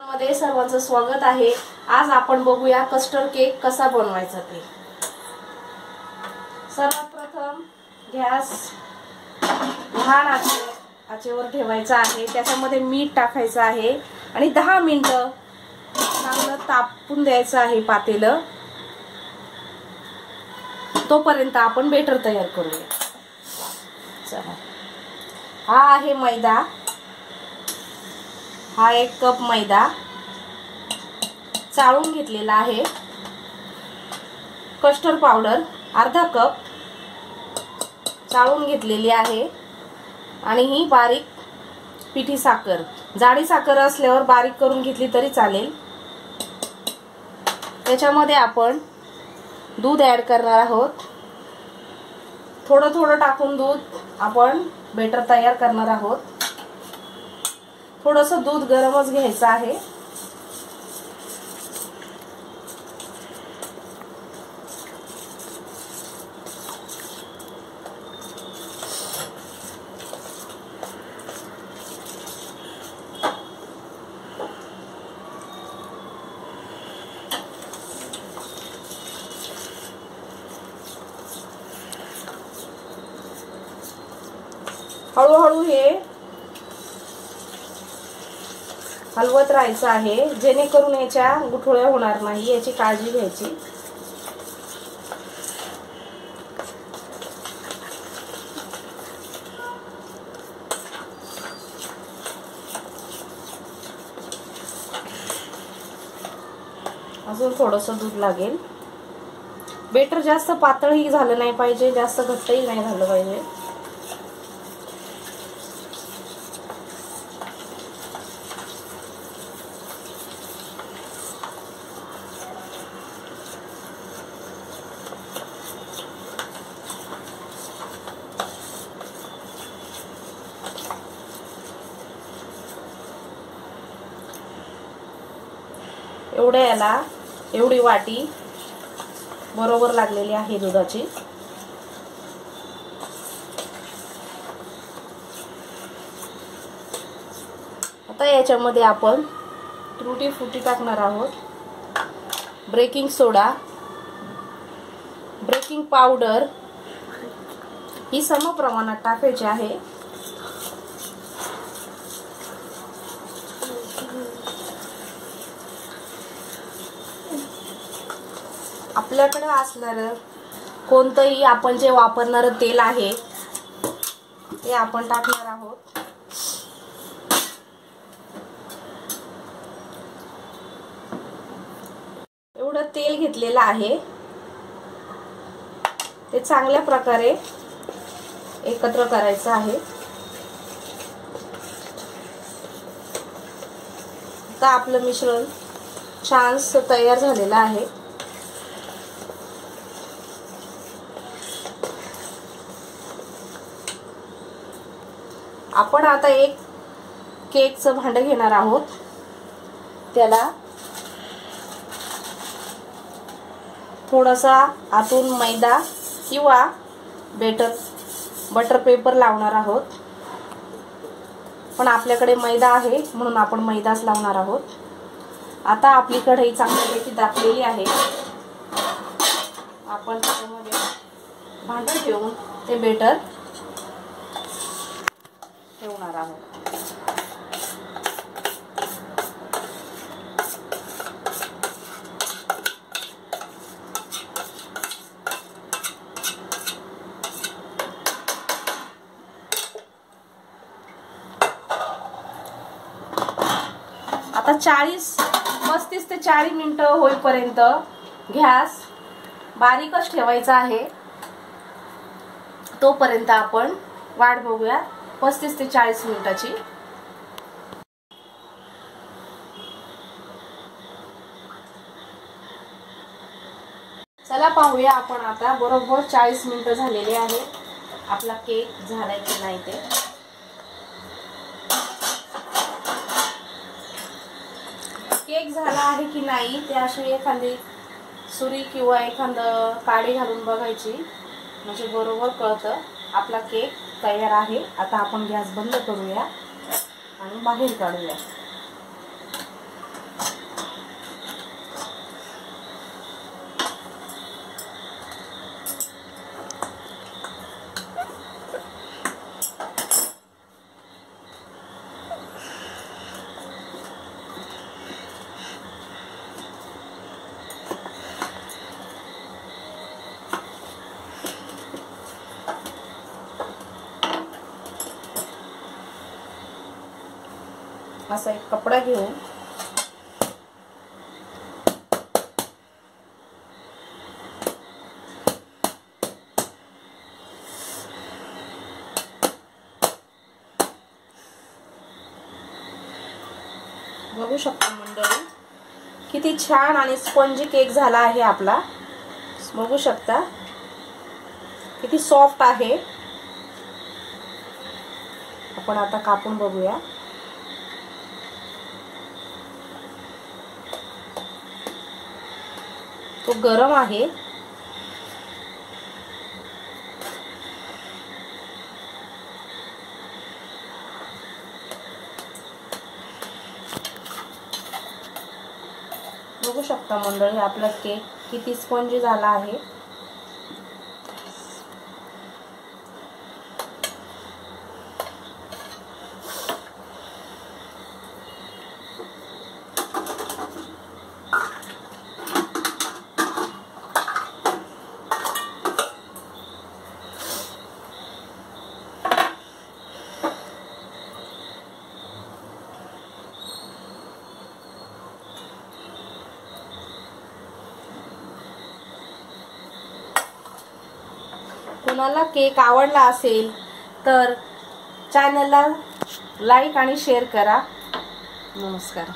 मध्ये सर्वांचं स्वागत आहे। आज आपण बघूया कस्टर्ड केक कसा बनवायचा ते। सर्वात प्रथम गॅस लहान आचेवर ठेवायचा आहे। त्याच्यामध्ये मीठ टाकायचं आहे आणि 10 मिनिटं चांगलं तापून द्यायचं आहे पातेलं। तोपर्यंत आपण बेटर तयार करूया। चला, हा आहे मैदा, हा 1 कप मैदा चाळून घेतलेला आहे। कस्टर्ड पावडर अर्धा कप चाळून घेतलेली आहे आणि ही बारीक पिठी साखर, जाडी साखर असल्यावर बारीक करून घेतली तरी चालेल। त्याच्यामध्ये आपण दूध ऍड करणार आहोत। थोडं थोडं टाकून दूध आपण बेटर तयार करणार आहोत। थोडंसं दूध गरमच घ्यायचं आहे। हळूहळू हे हलवत राहायचं आहे, जेणेकरून याच्या गुठळ्या होणार नाही, याची काळजी घ्यायची। अजून थोडंसं दूध लागेल। बेटर जास्त पातळही झालं नाही पाहिजे, जास्त घट्टही नाही झालं पाहिजे। याला एवढी वाटी बरोबर लागलेली आहे दुधाची। आता याच्यामध्ये आपण तुरटी फुटी टाकणार आहोत, बेकिंग सोडा, बेकिंग पावडर ही सम प्रमाणात टाकायची आहे। आपल्याकडे असणारं कोणतंही आपण जे वापरणारं तेल आहे ते आपण टाकणार आहोत। एवढं तेल घेतलेलं आहे, ते चांगल्या प्रकारे एकत्र करायचं आहे। आता आपलं मिश्रण छानसं तयार झालेलं आहे। आपण आता एक केकचं भांडं घेणार आहोत। त्याला थोडासा आतून मैदा किंवा बटर पेपर लावणार आहोत, पण आपल्याकडे मैदा आहे म्हणून आपण मैदाच लावणार आहोत। आता आपली कढई चांगल्यापैकी तापलेली आहे। आपण त्यामध्ये भांडं ठेवून ते बेटर ठेवणार आहोत। आता 35 ते 40 मिनिटं होईपर्यंत गॅस बारीकच ठेवायचा आहे। तोपर्यंत आपण वाट बघूया 35 ते 40 मिनिटाची। चला पाहूया आपण आता। बरोबर 40 मिनिटं झालेले आहे। आपला केक झालाय की नाही ते। केक झाला आहे की नाही ते अशी एखादी सुरी किंवा एखादं काडी घालून बघायची, म्हणजे बरोबर कळतं आपला केक तयार आहे। आता आपण गॅस बंद करूया आणि बाहेर काढूया। असा एक कपडा घेऊन बघू शकता मंडळी किती छान आणि स्पंजी केक झाला आहे आपला. बघू शकता किती सॉफ्ट आहे. आपण आता कापून बघूया. तो गरम आहे. बघू शकता मंडळी आपला केक किती स्पंजी झाला आहे. कुणाला केक आवडला असेल तर चॅनलला लाईक आणि शेअर करा. नमस्कार.